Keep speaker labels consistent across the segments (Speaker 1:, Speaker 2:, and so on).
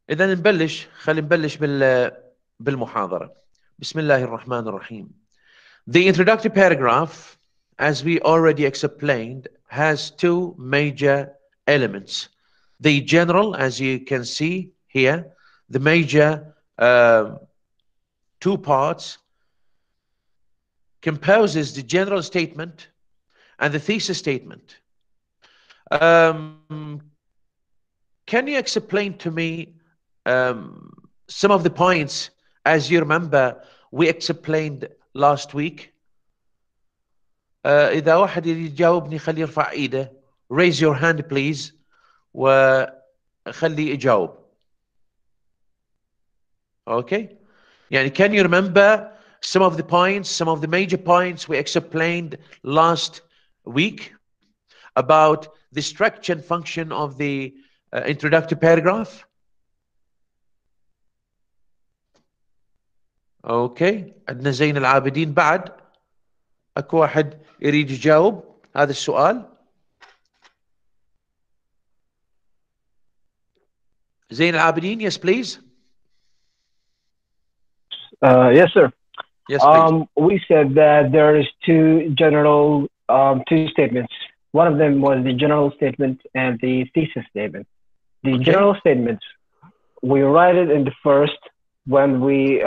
Speaker 1: إذا خلينا نبلش بالمحاضرة. بسم الله الرحمن الرحيم. The introductory paragraph, as we already explained, has two major elements. The general, as you can see here, the major two parts composes the general statement and the thesis statement. Can you explain to me some of the points, as you remember we explained last week? إذا واحد يجاوبني خليه يرفع إيده. Raise your hand please وخليه يجاوب. Okay. يعني can you remember some of the points, some of the major points we explained last week about the structure and function of the introductory paragraph? اوكي، عندنا زين العابدين بعد. اكو واحد يريد يجاوب هذا السؤال؟ زين العابدين, yes please.
Speaker 2: Yes sir.
Speaker 1: Yes please.
Speaker 2: We said that there is two statements. One of them was the general statement and the thesis statement. The general statement, we write it in the first when we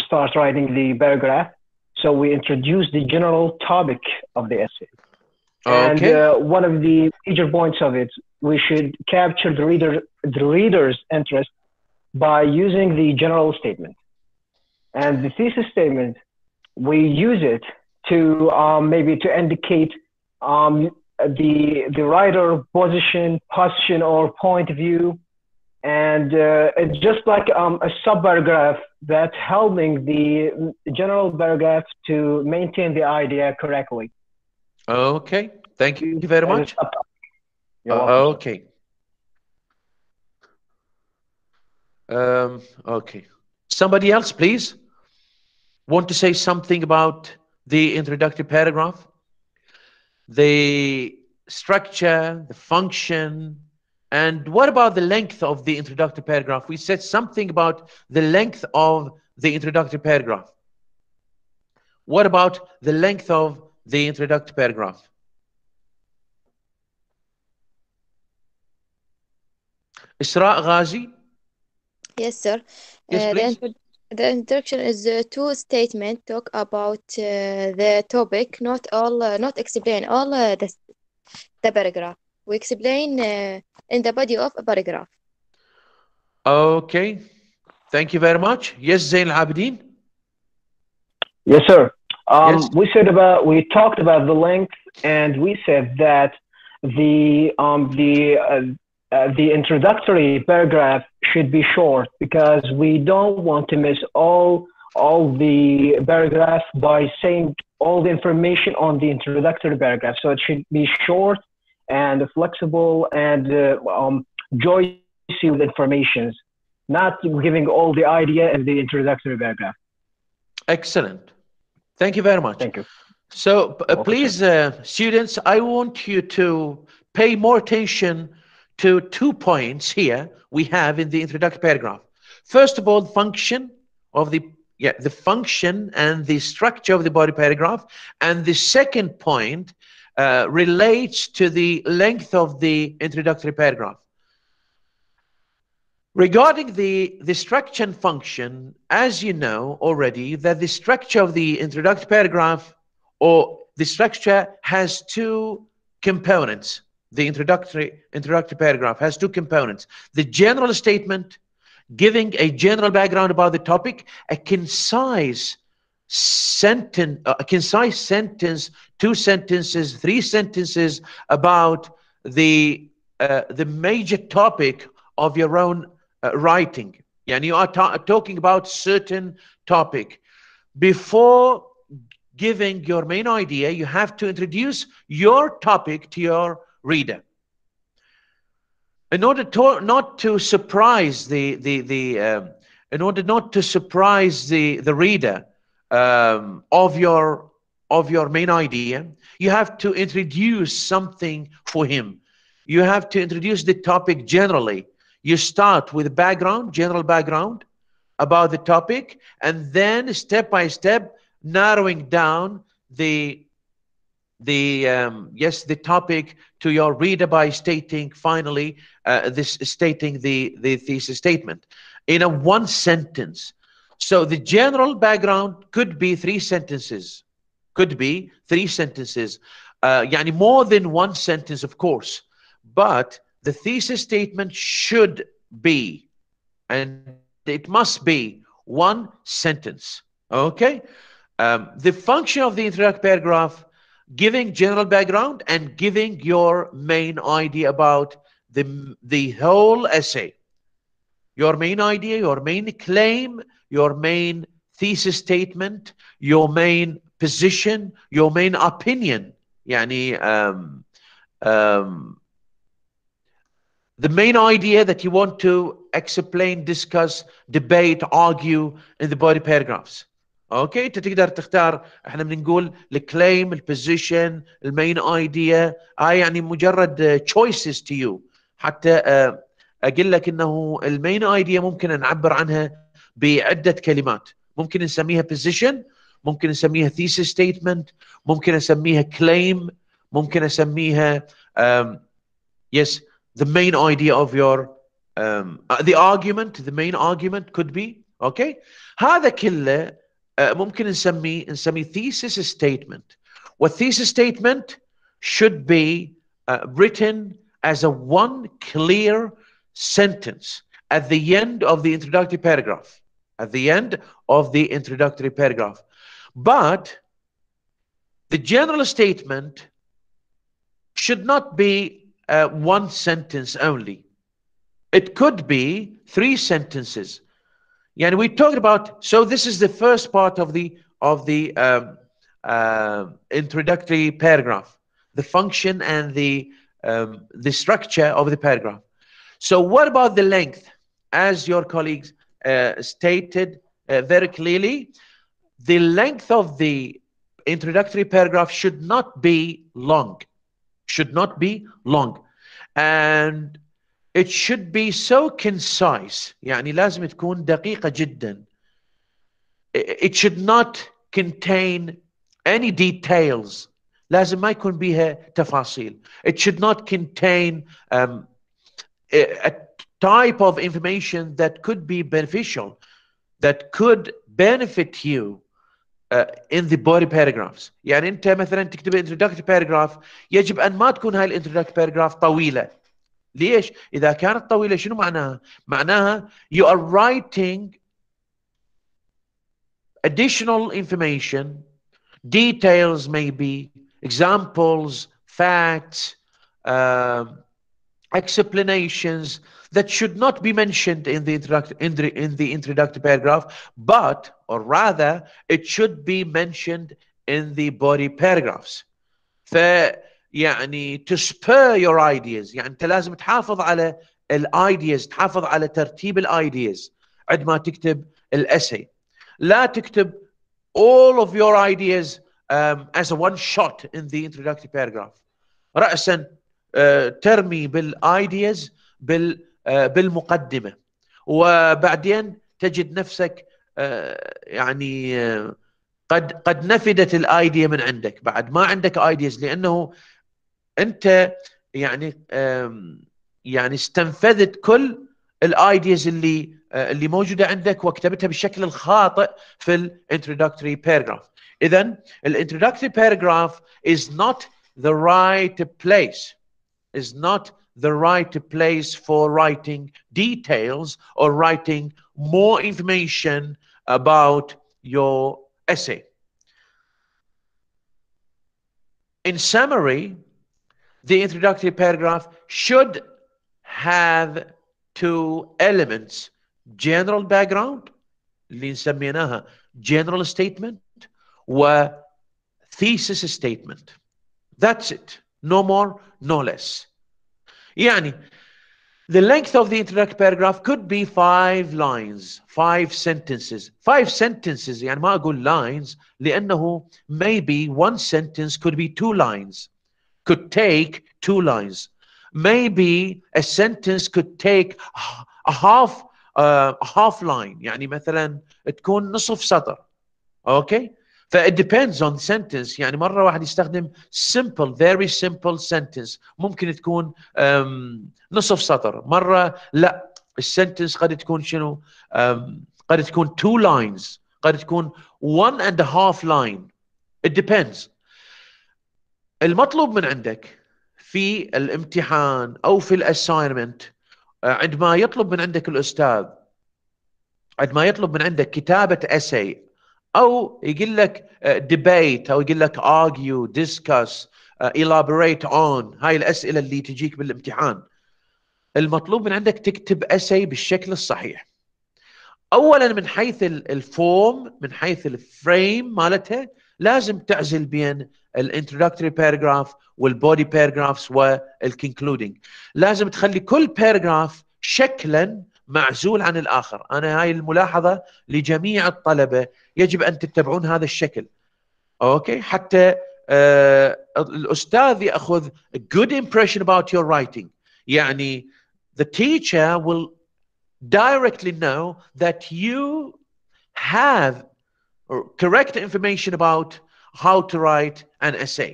Speaker 2: start writing the paragraph. So we introduce the general topic of the essay. And one of the major points of it, we should capture the reader's interest by using the general statement. And the thesis statement, we use it to maybe to indicate the writer position or point of view. And it's just like a sub-paragraph that's helping the general paragraph to maintain the idea correctly.
Speaker 1: Okay, thank you very much. Okay. Okay. Somebody else, please, want to say something about the introductory paragraph? The structure, the function, and what about the length of the introductory paragraph? We said something about the length of the introductory paragraph. What about the length of the introductory paragraph? Isra Ghazi?
Speaker 3: Yes, sir.
Speaker 1: Yes, please.
Speaker 3: The introduction is two statements talk about the topic, not explain all the paragraph. We explain in the body of a paragraph.
Speaker 1: Okay, thank you very much. Yes, Zain Al-Abidin?
Speaker 2: Yes, sir. Yes. We talked about the length, and we said that the introductory paragraph should be short because we don't want to miss all the paragraph by saying all the information on the introductory paragraph. So it should be short and flexible and joyous with information, not giving all the idea in the introductory paragraph.
Speaker 1: Excellent. Thank you very much.
Speaker 2: Thank you.
Speaker 1: So please, students, I want you to pay more attention to 2 points here we have in the introductory paragraph. First of all, the function and the structure of the body paragraph, and the second point relates to the length of the introductory paragraph. Regarding the structure and function, as you know already, that the structure of the introductory paragraph or the structure has 2 components. The introductory paragraph has 2 components. The general statement, giving a general background about the topic, a concise sentence, 2 sentences, 3 sentences about the major topic of your own writing. And you are talking about certain topic. Before giving your main idea, you have to introduce your topic to your reader. In order not to surprise the reader of your main idea, you have to introduce something for him. You have to introduce the topic generally. You start with background, general background about the topic, and then step by step narrowing down the topic to your reader by stating finally the thesis statement in a one sentence. So the general background could be 3 sentences, يعني more than one sentence, of course, but the thesis statement should be, and it must be, one sentence. Okay. The function of the introductory paragraph, giving general background and giving your main idea about the whole essay. Your main idea, your main claim, your main thesis statement, your main position, your main opinion. يعني the main idea that you want to explain, discuss, debate, argue in the body paragraphs. اوكي انت تقدر تختار. احنا بنقول الكليم، البوزيشن، المين ايديا، هاي يعني مجرد choices to you. حتى اقول لك انه المين ايديا ممكن نعبر عنها بعده كلمات. ممكن نسميها position، ممكن نسميها thesis statement، ممكن اسميها claim، ممكن اسميها yes, the main idea of your the argument, the main argument could be. okay. هذا كله ممكن نسميه thesis statement. والthesis statement should be written as a one clear sentence at the end of the introductory paragraph. At the end of the introductory paragraph. But the general statement should not be one sentence only. It could be 3 sentences. Yani we talked about, so this is the first part of the introductory paragraph, the function and the structure of the paragraph. So what about the length? As your colleagues stated very clearly, the length of the introductory paragraph should not be long. Should not be long. And it should be so concise. يعني لازم تكون دقيقة جدا. It should not contain any details. لازم ما يكون بيها تفاصيل. It should not contain a type of information that could be beneficial, that could benefit you in the body paragraphs. يعني أنت مثلا تكتب introductory paragraph، يجب أن ما تكون هاي introductory paragraph طويلة. ليش؟ إذا كانت طويلة شنو معناها؟ معناها you are writing additional information, details maybe, examples, facts, explanations that should not be mentioned in the introductory paragraph, but, or rather, it should be mentioned in the body paragraphs. يعني to spur your ideas. يعني انت لازم تحافظ على الايديز، تحافظ على ترتيب الايديز عندما تكتب الاسي. لا تكتب all of your ideas as a one shot in the introductory paragraph. رأسا ترمي بالايديز بالمقدمة، وبعدين تجد نفسك يعني قد نفدت الايديا من عندك، بعد ما عندك ايديز، لانه انت يعني استنفذت كل الايديز اللي موجوده عندك وكتبتها بالشكل الخاطئ في الانترودكتوري باراجراف. اذا الانترودكتوري باراجراف is not the right place for writing details or writing more information about your essay. In summary, the introductory paragraph should have 2 elements: general background اللي نسميناها general statement و thesis statement. That's it. No more, no less. يعني the length of the introductory paragraph could be 5 lines, 5 sentences. 5 sentences يعني ما أقول lines لأنه maybe one sentence could be 2 lines, could take 2 lines. maybe a sentence could take a half line، يعني مثلا تكون نصف سطر. اوكي، ف it depends on sentence. يعني مرة واحد يستخدم simple very simple sentence ممكن تكون نصف سطر، مرة لا السنتنس قد تكون شنو، قد تكون 2 lines، قد تكون 1.5 line. it depends. المطلوب من عندك في الامتحان او في الاساينمنت، عندما يطلب من عندك الاستاذ، عندما يطلب من عندك كتابة essay او يقول لك debate او يقول لك argue discuss elaborate on، هاي الاسئله اللي تجيك بالامتحان، المطلوب من عندك تكتب essay بالشكل الصحيح. اولا من حيث الفورم، من حيث الفريم مالتها، لازم تعزل بين الانترودكتوري باراجراف والبودي باراجرافز والكونكلودينج. لازم تخلي كل باراجراف شكلا معزول عن الاخر. انا هاي الملاحظه لجميع الطلبه، يجب ان تتبعون هذا الشكل. اوكي، حتى الاستاذ ياخذ a good impression about your writing. يعني the teacher will directly know that you have correct information about how to write an essay.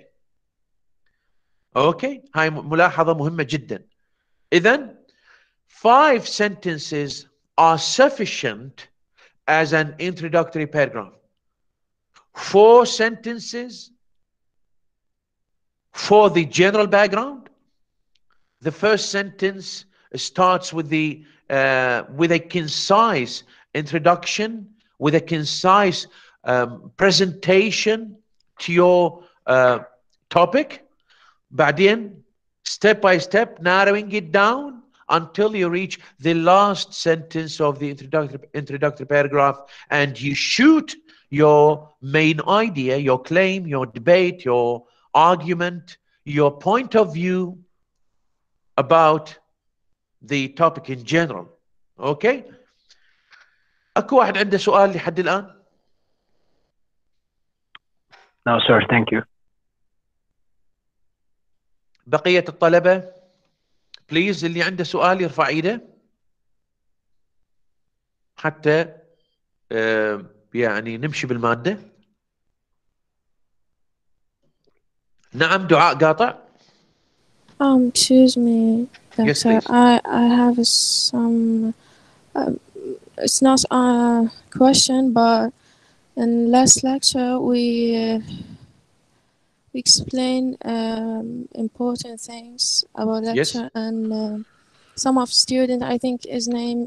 Speaker 1: اوكي، هاي ملاحظة مهمة جدا. إذن 5 sentences are sufficient as an introductory paragraph. 4 sentences for the general background. The first sentence starts with a concise introduction, with a concise presentation to your topic. بعدين step by step narrowing it down until you reach the last sentence of the introductory paragraph, and you shoot your main idea, your claim, your debate, your argument, your point of view about the topic in general. اوكي، اكو واحد عنده سؤال لحد الان؟
Speaker 2: No sir, thank you.
Speaker 1: بقية الطلبة بليز اللي عنده سؤال يرفع ايده حتى يعني نمشي بالمادة. نعم، دعاء قاطع.
Speaker 4: Excuse me,
Speaker 1: Yes,
Speaker 4: doctor.
Speaker 1: please.
Speaker 4: I have some. It's not a question, but in last lecture we explained important things about lecture,
Speaker 1: Yes.
Speaker 4: and some of student, I think his name,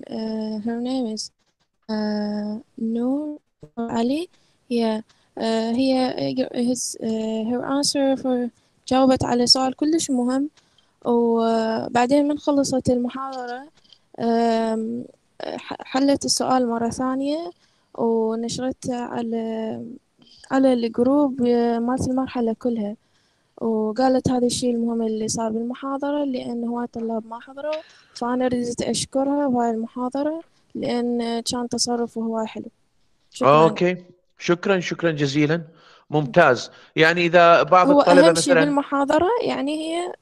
Speaker 4: her name is Noor or Ali. Yeah, her answer for جاوبت على سؤال كلش مهم. وبعدين من خلصت المحاضرة حلت السؤال مرة ثانية ونشرته على الجروب مالت المرحلة كلها، وقالت هذا الشيء المهم اللي صار بالمحاضرة، لأن هواي طلاب ما حضروا، فأنا ردت أشكرها بهاي المحاضرة لأن كان تصرفه هواي حلو. شكرا.
Speaker 1: اوكي، شكرا جزيلا، ممتاز. يعني اذا بعض
Speaker 4: هو
Speaker 1: الطلبة
Speaker 4: أهم شيء
Speaker 1: مثلا
Speaker 4: بالمحاضرة يعني هي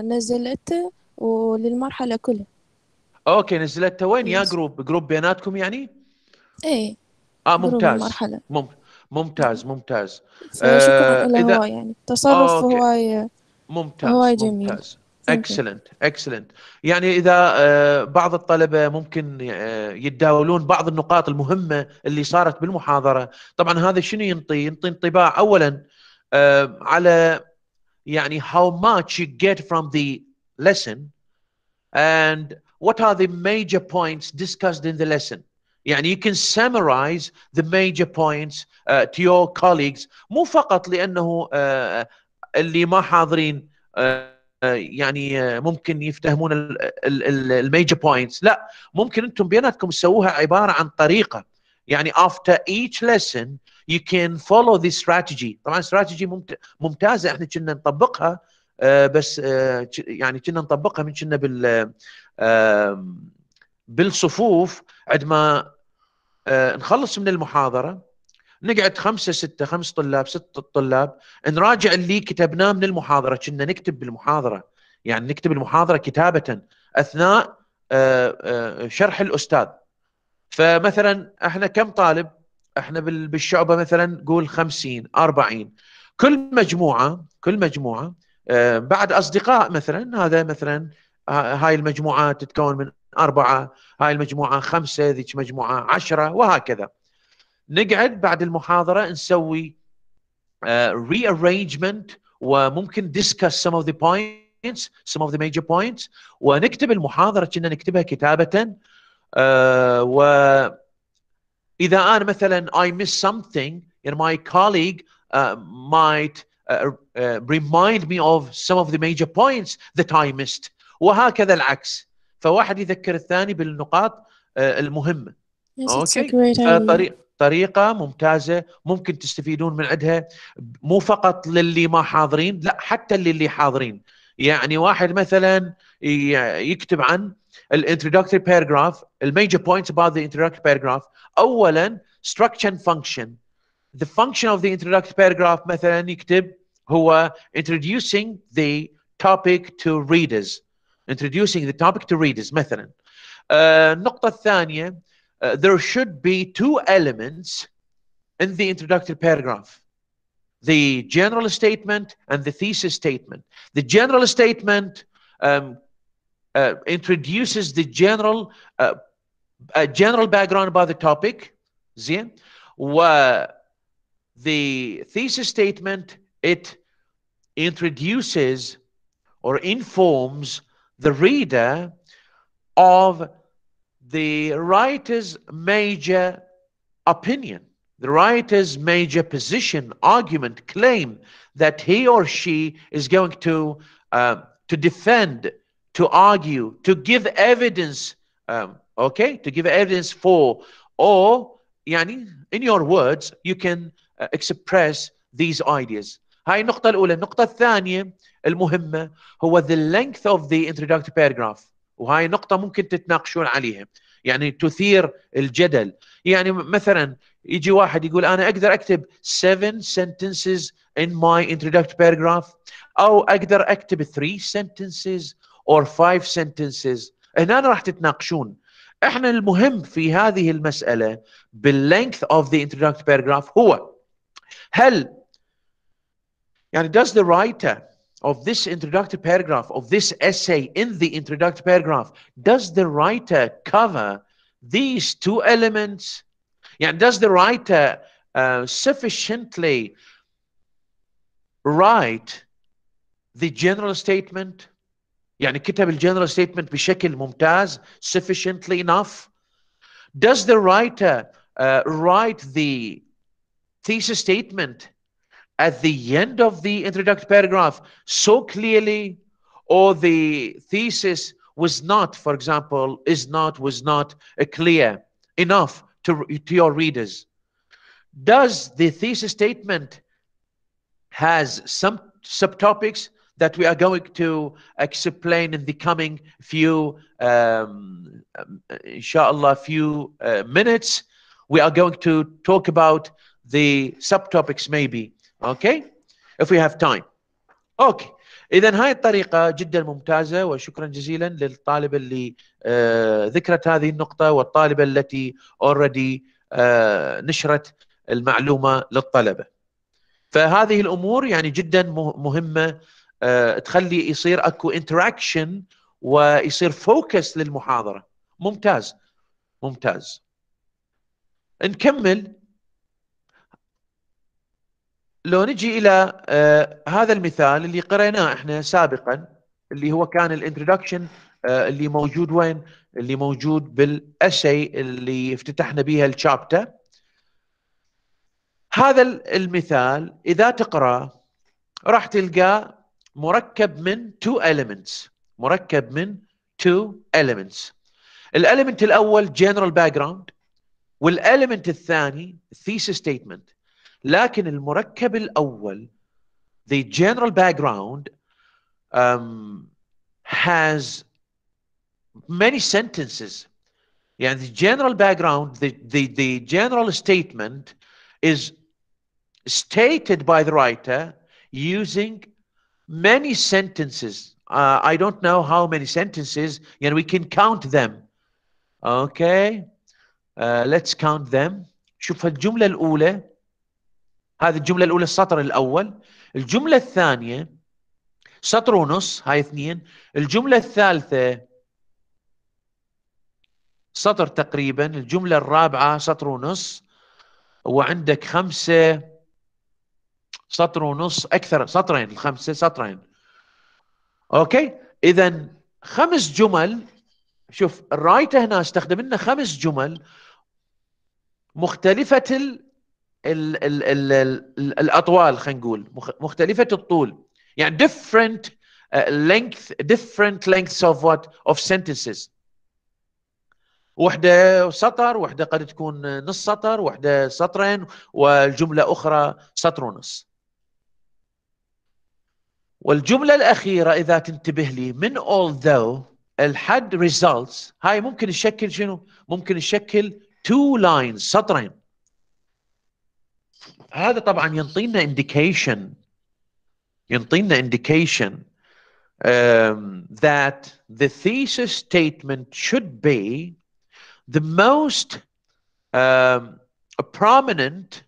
Speaker 4: نزلته وللمرحلة كلها.
Speaker 1: اوكي، نزلتها وين؟ يا
Speaker 4: Yes.
Speaker 1: جروب بيناتكم يعني؟
Speaker 4: ايه، جروب
Speaker 1: ممتاز.
Speaker 4: المرحلة.
Speaker 1: ممتاز.
Speaker 4: فشكرا له،
Speaker 1: اذا
Speaker 4: هو يعني تصرف
Speaker 1: اوكي،
Speaker 4: هواي
Speaker 1: ممتاز
Speaker 4: جميل.
Speaker 1: excellent. يعني اذا بعض الطلبه ممكن يتداولون بعض النقاط المهمه اللي صارت بالمحاضره، طبعا هذا شنو ينطي انطباع اولا على يعني how much you get from the lesson and what are the major points discussed in the lesson. يعني you can summarize the major points to your colleagues، مو فقط لأنه اللي ما حاضرين يعني ممكن يفتهمون الميجر بوينتس، لا، ممكن انتم بيناتكم تسووها عبارة عن طريقة. يعني after each lesson you can follow this strategy. طبعا استراتيجي ممتازة، احنا كنا نطبقها بس يعني كنا نطبقها من كنا بالصفوف عندما نخلص من المحاضرة، نقعد 5 طلاب 6 طلاب نراجع اللي كتبناه من المحاضرة. كنا نكتب بالمحاضرة يعني نكتب المحاضرة كتابة أثناء شرح الأستاذ. فمثلا احنا كم طالب؟ احنا بالشعبة مثلا قول 50 40. كل مجموعة بعد أصدقاء مثلا، هذا مثلا هاي المجموعة تتكون من 4، هاي المجموعة 5، ذيك مجموعة 10، وهكذا. نقعد بعد المحاضرة نسوي rearrangement، وممكن discuss some of the points, some of the major points، ونكتب المحاضرة كنا نكتبها كتابة. وإذا أنا مثلا I miss something, and my colleague might remind me of some of the major points that I missed، وهكذا العكس. فواحد يذكر الثاني بالنقاط المهمة.
Speaker 4: Yes, it's a
Speaker 1: اوكي.
Speaker 4: great idea.
Speaker 1: طريقة ممتازة ممكن تستفيدون من عندها، مو فقط للي ما حاضرين، لا حتى للي حاضرين. يعني واحد مثلا يكتب عن الانترودكتوري باراجراف، الميجر بوينتس about the introductory paragraph. اولا structure and function. The function of the introductory paragraph مثلا يكتب هو introducing the topic to readers. Introducing the topic to readers مثلا. النقطة الثانية, there should be 2 elements in the introductory paragraph: the general statement and the thesis statement. The general statement introduces the general background about the topic. زين. the thesis statement, it introduces or informs the reader of the writer's major opinion, the writer's major position, argument, claim that he or she is going to defend, to argue, to give evidence, to give evidence for, or يعني in your words you can express these ideas. هاي النقطة الأولى. النقطة الثانية المهمة هو the length of the introductory paragraph، وهاي نقطة ممكن تتناقشون عليها، يعني تثير الجدل. يعني مثلا يجي واحد يقول أنا أقدر أكتب 7 sentences in my introductory paragraph، أو أقدر أكتب 3 sentences or 5 sentences. هنا راح تتناقشون. احنا المهم في هذه المسألة بالlength of the introductory paragraph هو هل يعني does the writer of this introductory paragraph, of this essay in the introductory paragraph, does the writer cover these 2 elements? يعني does the writer sufficiently write the general statement؟ يعني كتب الجنرال statement بشكل ممتاز، sufficiently enough. Does the writer write the thesis statement at the end of the introductory paragraph so clearly, or the thesis was not, for example, was not clear enough to your readers? Does the thesis statement has some subtopics that we are going to explain in the coming few inshallah few minutes? We are going to talk about the subtopics maybe, okay, if we have time. اوكي. اذا هاي الطريقه جدا ممتازه، وشكرا جزيلا للطالبه اللي ذكرت هذه النقطه، والطالبه التي already نشرت المعلومه للطلبه. فهذه الامور يعني جدا مهمه، تخلي يصير اكو انتراكشن ويصير فوكس للمحاضره. ممتاز ممتاز. نكمل. لو نجي الى هذا المثال اللي قريناه احنا سابقا، اللي هو كان الانترودكشن، اللي موجود وين؟ اللي موجود بالاسي اللي افتتحنا بها الشابتر. هذا المثال اذا تقراه راح تلقاه مركب من 2 elements. مركب من 2 elements. الاليمنت الاول general background، والاليمنت الثاني thesis statement. لكن المركب الأول the general background has many sentences. يعني the general background, the general statement is stated by the writer using many sentences. I don't know how many sentences, يعني we can count them. Okay, let's count them. شوف الجملة الأولى، هذه الجملة الأولى السطر الأول، الجملة الثانية سطر ونص، هاي اثنين، الجملة الثالثة سطر تقريبا، الجملة الرابعة سطر ونص، وعندك 5 سطر ونص، أكثر سطرين، الخمسة سطرين. أوكي، إذا 5 جمل. شوف الرايتر هنا استخدم لنا 5 جمل مختلفة الأطوال، خلينا نقول مختلفة الطول، يعني different lengths of what of sentences. وحدة سطر، وحدة قد تكون نص سطر، وحدة سطرين، والجملة أخرى سطر ونص. والجملة الأخيرة إذا تنتبه لي من although الحد results، هاي ممكن يشكل شنو؟ ممكن يشكل 2 lines، سطرين. هذا طبعا ينطينا indication that the thesis statement should be the most prominent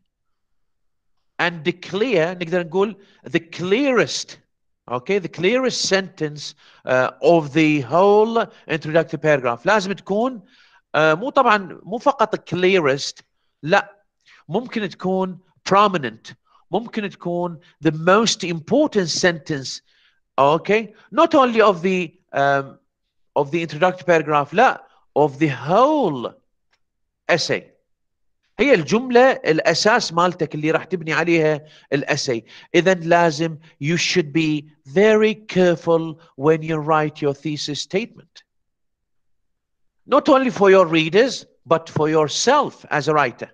Speaker 1: and clear، نقدر نقول the clearest، okay, the clearest sentence of the whole introductory paragraph. لازم تكون مو طبعا مو فقط clearest، لا، ممكن تكون prominent، ممكن تكون the most important sentence، okay, not only of the introductory paragraph، لا، of the whole essay. هي الجملة الأساس مالتك اللي راح تبني عليها الأسي. إذن لازم you should be very careful when you write your thesis statement. Not only for your readers, but for yourself as a writer.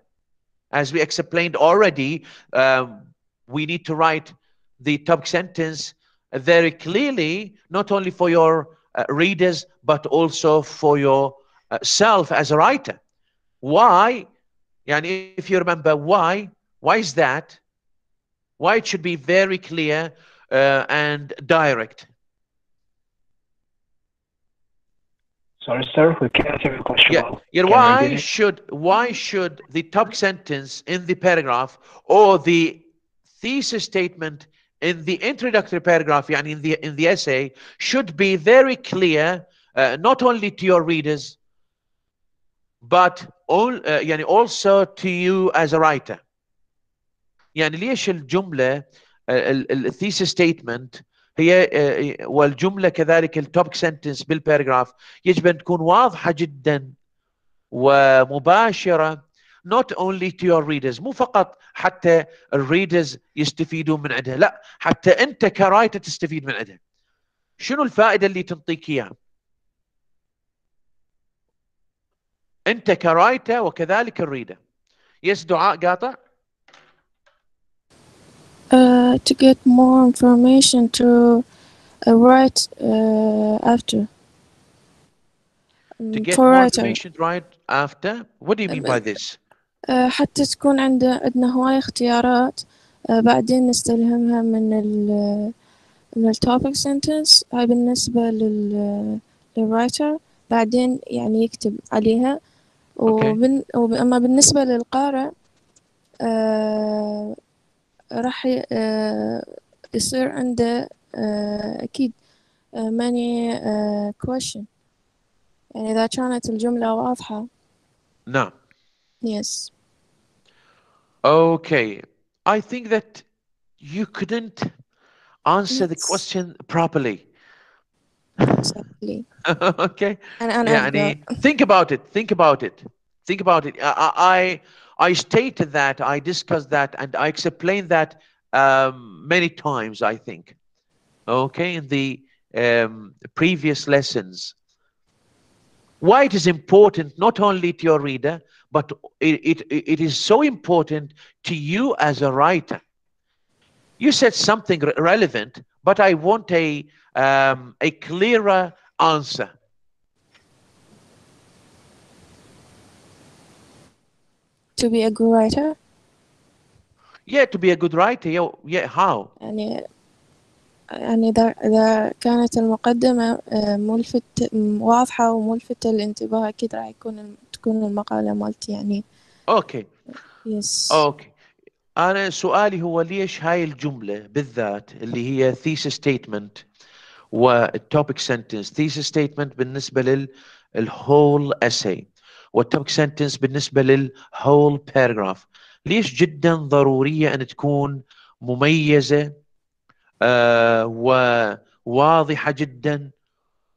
Speaker 1: As we explained already, we need to write the topic sentence very clearly, not only for your readers, but also for yourself as a writer. Why? Yani if you remember why is that? Why it should be very clear and direct.
Speaker 2: Sorry, sir, we can't hear your question.
Speaker 1: Yeah. Why should the topic sentence in the paragraph or the thesis statement in the introductory paragraph, يعني in the essay, should be very clear, not only to your readers, but يعني also to you as a writer. يعني ليش الجملة الثيسيس ستيتمنت هي والجملة كذلك التوبيك سنتنس بالباراجراف يجب أن تكون واضحة جدا ومباشرة not only to your readers، مو فقط حتى الريدرز يستفيدون من عندها، لا، حتى أنت كرايتر تستفيد من عندها. شنو الفائدة اللي تنطيك إياها أنت كرايتر وكذلك الريدر؟ يس دعاء قاطع.
Speaker 4: To get more information to write after.
Speaker 1: To get
Speaker 4: for
Speaker 1: more
Speaker 4: writer.
Speaker 1: information right after. What do you mean by this?
Speaker 4: حتى تكون عندنا هواي اختيارات بعدين نستلهمها من التوبيك سنتنس. هاي بالنسبة للرايتر بعدين يعني يكتب عليها. أما بالنسبة للقارئ راح يصير عنده أكيد many question، يعني إذا كانت الجملة واضحة.
Speaker 1: نعم.
Speaker 4: Yes.
Speaker 1: Okay. I think that you couldn't answer the question properly.
Speaker 4: Exactly.
Speaker 1: Okay.
Speaker 4: يعني
Speaker 1: think about it. I stated that, I discussed that, and I explained that many times, I think. Okay, in the previous lessons. Why it is important not only to your reader, but it is so important to you as a writer. You said something relevant, but I want a clearer answer.
Speaker 4: To be a good writer?
Speaker 1: Yeah, to be a good writer. Yeah, how?
Speaker 4: يعني يعني إذا كانت المقدمة واضحة وملفتة للانتباه أكيد راح تكون المقالة مالتي يعني.
Speaker 1: اوكي
Speaker 4: يس.
Speaker 1: اوكي. انا سؤالي هو ليش هاي الجملة بالذات اللي هي thesis statement والtopic sentence. thesis statement بالنسبة للwhole essay والtopic sentence بالنسبة للwhole paragraph. ليش جدا ضرورية أن تكون مميزة وواضحة جدا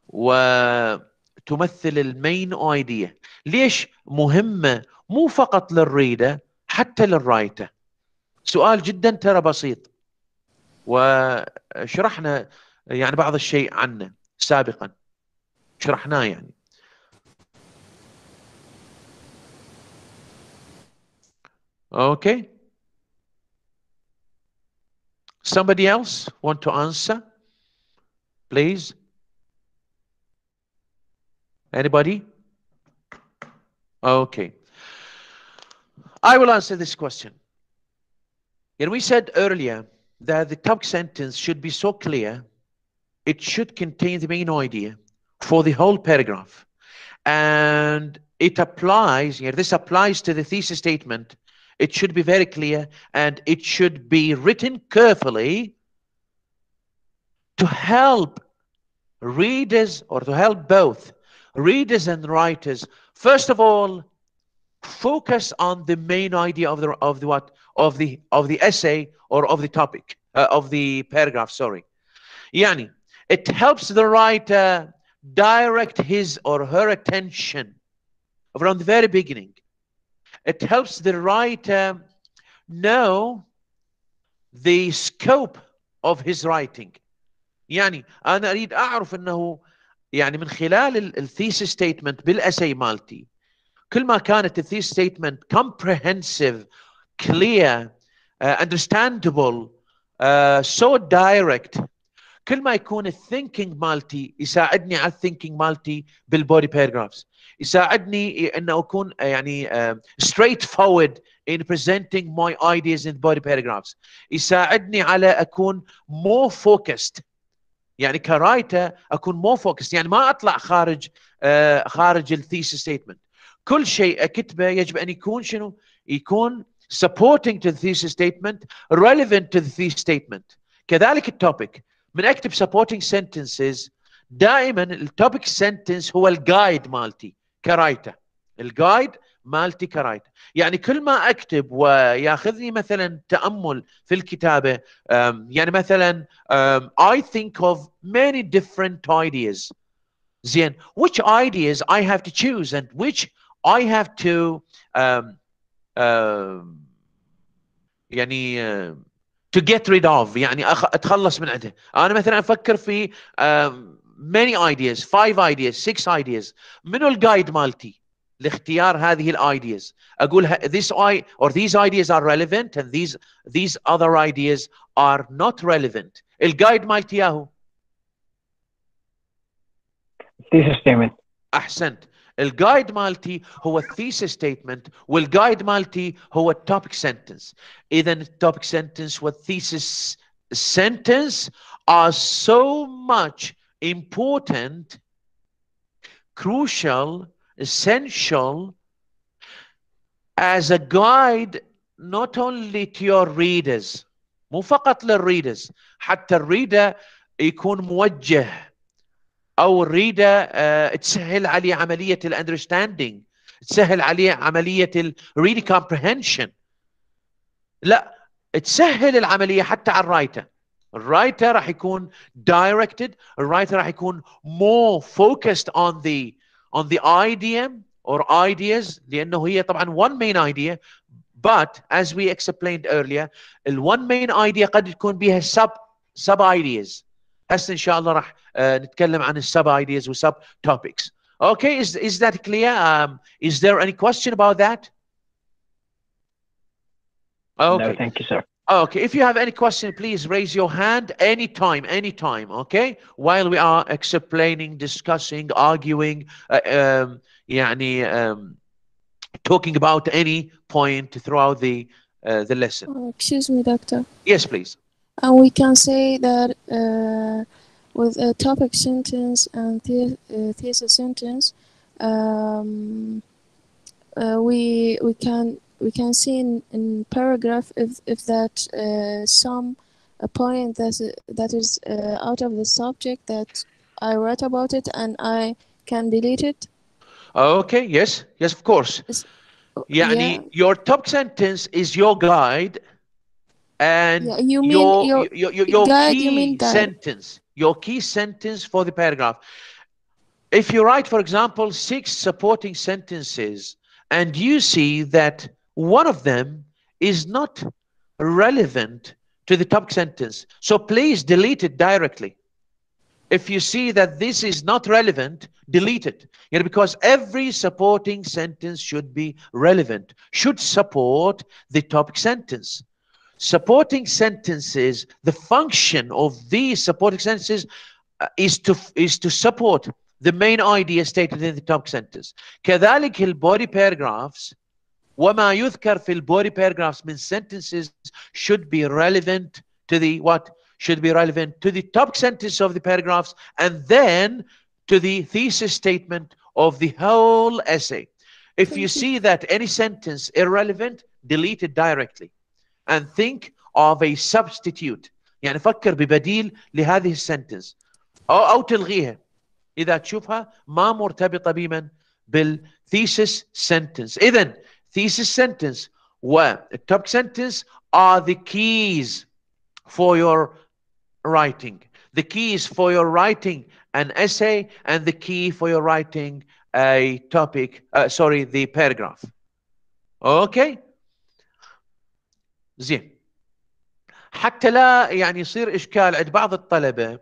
Speaker 1: وتمثل المين ايديا؟ ليش مهمة مو فقط للريدر حتى للرايتر؟ سؤال جدا ترى بسيط، وشرحنا يعني بعض الشيء عنه سابقا، شرحناه يعني. Okay. Somebody else want to answer, please? Anybody? Okay. I will answer this question. And we said earlier that the topic sentence should be so clear, it should contain the main idea for the whole paragraph. And it applies, this applies to the thesis statement. It should be very clear and it should be written carefully to help readers, or to help both readers and writers, first of all, focus on the main idea of the essay or of the topic, of the paragraph, sorry. Yani, it helps the writer direct his or her attention from the very beginning. It helps the writer know the scope of his writing. يعني أنا أريد أعرف أنه يعني من خلال الثيسيس ستيتمنت بالأسي مالتي، كل ما كانت الثيسيس ستيتمنت comprehensive, clear, understandable, so direct، كل ما يكون الثينكينج مالتي يساعدني على الثينكينج مالتي بالبودي باراجرافز، يساعدني انه اكون يعني straight forward in presenting my ideas in body paragraphs، يساعدني على اكون more focused، يعني كرايتر اكون more focused، يعني ما اطلع خارج الثيسيس ستيتمنت. كل شيء اكتبه يجب ان يكون شنو؟ يكون supporting to the thesis statement, relevant to the thesis statement. كذلك التوبيك، من اكتب supporting sentences دائما التوبيك sentence هو الجايد مالتي كرايتر، الجايد مالتي كرايتر. يعني كل ما اكتب وياخذني مثلا تامل في الكتابه، يعني مثلا I think of many different ideas. زين، which ideas I have to choose and which I have to يعني to get rid of، يعني اتخلص من عندها. انا مثلا افكر في many ideas، 5 ideas، 6 ideas. منو الجايد مالتي لاختيار هذه الايدياز؟ اقول these ideas are relevant and these other ideas are not relevant. الجايد مالتي ياهو
Speaker 2: thesis statement.
Speaker 1: احسنت. الجايد مالتي هو الثيسيس ستيتمنت والجايد مالتي هو التوبيك سنتنس. اذا التوبيك سنتنس والثيسيس sentence are so much important, crucial, essential as a guide not only to your readers، مو فقط للريدرز، حتى الريدر يكون موجه، او الريدر تسهل عليه عمليه الاندرستاندينج، تسهل عليه عمليه الريدنج كومبريهنشن. لا، تسهل العمليه حتى على الرايتر. الرايتر راح يكون directed، الرايتر راح يكون more focused on the idea or ideas، لانه هي طبعا one main idea، but as we explained earlier one main idea قد تكون بها sub ideas. هسه ان شاء الله راح نتكلم عن السب ideas وسب topics. Okay, is that clear? Is there any question about that? Okay.
Speaker 2: No, thank you, sir.
Speaker 1: Okay, if you have any question, please raise your hand anytime, okay? While we are explaining, discussing, arguing, يعني talking about any point throughout the lesson.
Speaker 4: Excuse me, doctor.
Speaker 1: Yes, please.
Speaker 4: And we can say that with a topic sentence and thesis sentence, um, we can see in paragraph if that some a point that is out of the subject that I wrote about it and I can delete it.
Speaker 1: Okay, yes, yes, of course.
Speaker 4: Yeah,
Speaker 1: your top sentence is your guide, and
Speaker 4: yeah. You mean your guide? You mean
Speaker 1: key
Speaker 4: guide?
Speaker 1: sentence, your key sentence for the paragraph. If you write, for example, 6 supporting sentences, and you see that one of them is not relevant to the top sentence, so please delete it directly. If you see that this is not relevant, delete it. Because every supporting sentence should be relevant, should support the topic sentence. Supporting sentences, the function of these supporting sentences is to support the main idea stated in the topic sentence. كذلك البودي paragraphs وما يذكر في البودي paragraphs من sentences should be relevant to the what? Should be relevant to the topic sentence of the paragraphs and then to the thesis statement of the whole essay. If you see that any sentence irrelevant, delete it directly and think of a substitute. يعني فكر ببديل لهذه السنتنس أو تلغيها إذا تشوفها ما مرتبطة بمن بالthesis sentence. إذن thesis sentence والtopic sentence are the keys for your writing. The keys for your writing an essay and the key for your writing a topic, the paragraph. Okay? زين. حتى لا يعني يصير إشكال عند بعض الطلبة.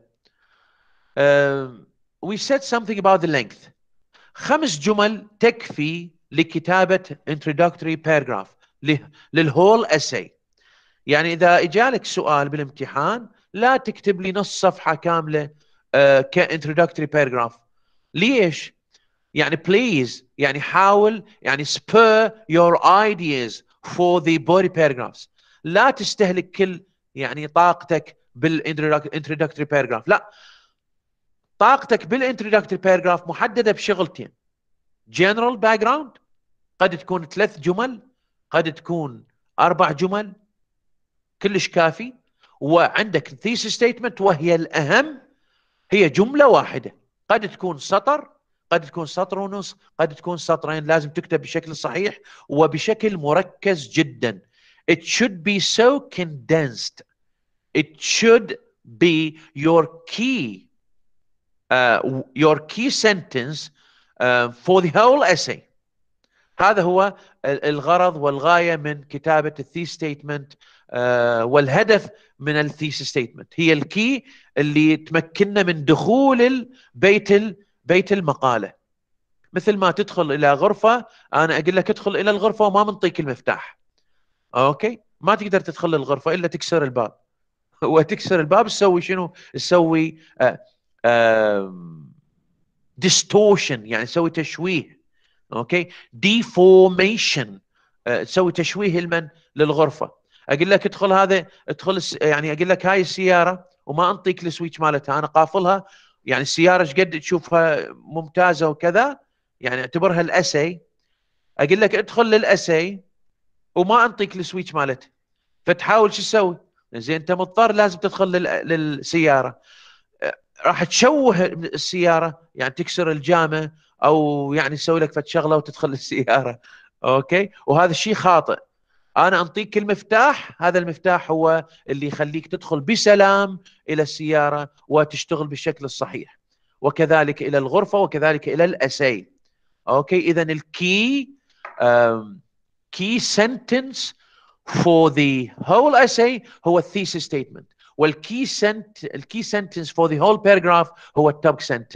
Speaker 1: We said something about the length. 5 جمل تكفي لكتابة introductory paragraph للwhole essay. يعني إذا إجالك سؤال بالامتحان لا تكتب لي نص صفحة كاملة كintroductory paragraph. ليش؟ يعني please يعني حاول يعني spur your ideas for the body paragraphs. لا تستهلك كل يعني طاقتك بالintroductory paragraph. لا، طاقتك بالintroductory paragraph محددة بشغلتين. general background قد تكون 3 جمل، قد تكون 4 جمل، كلش كافي. وعندك thesis statement وهي الأهم، هي جملة واحدة، قد تكون سطر، قد تكون سطر ونص، قد تكون سطرين، لازم تكتب بشكل صحيح وبشكل مركز جدا. It should be so condensed. It should be your key sentence for the whole essay. هذا هو الغرض والغاية من كتابة الثيس ستيتمنت والهدف من الثيس ستيتمنت. هي الكي اللي تمكننا من دخول بيت المقالة. مثل ما تدخل إلى غرفة، أنا أقول لك ادخل إلى الغرفة وما منطيك المفتاح. أوكي؟ ما تقدر تدخل الغرفة إلا تكسر الباب. وتكسر الباب تسوي شنو؟ تسوي distortion، يعني تسوي تشويه. اوكي، deformation، تسوي تشويه للغرفه. اقول لك ادخل هذا، ادخل يعني اقول لك هاي السياره وما انطيك السويتش مالتها، انا قافلها، يعني السياره ايش قد تشوفها ممتازه وكذا، يعني اعتبرها الاسي. اقول لك ادخل للاسي وما انطيك السويتش مالتها، فتحاول شو تسوي؟ زين انت مضطر لازم تدخل للسياره، راح تشوه السياره، يعني تكسر الجامه او يعني تسوي لك فد شغله وتدخل السياره. اوكي، وهذا الشيء خاطئ. انا انطيك المفتاح، هذا المفتاح هو اللي يخليك تدخل بسلام الى السياره وتشتغل بالشكل الصحيح، وكذلك الى الغرفه وكذلك الى الاسي. اوكي، اذا الكي key sentence for the whole essay هو الثيسيس statement، والكي sentence for the whole paragraph هو التوبك sentence.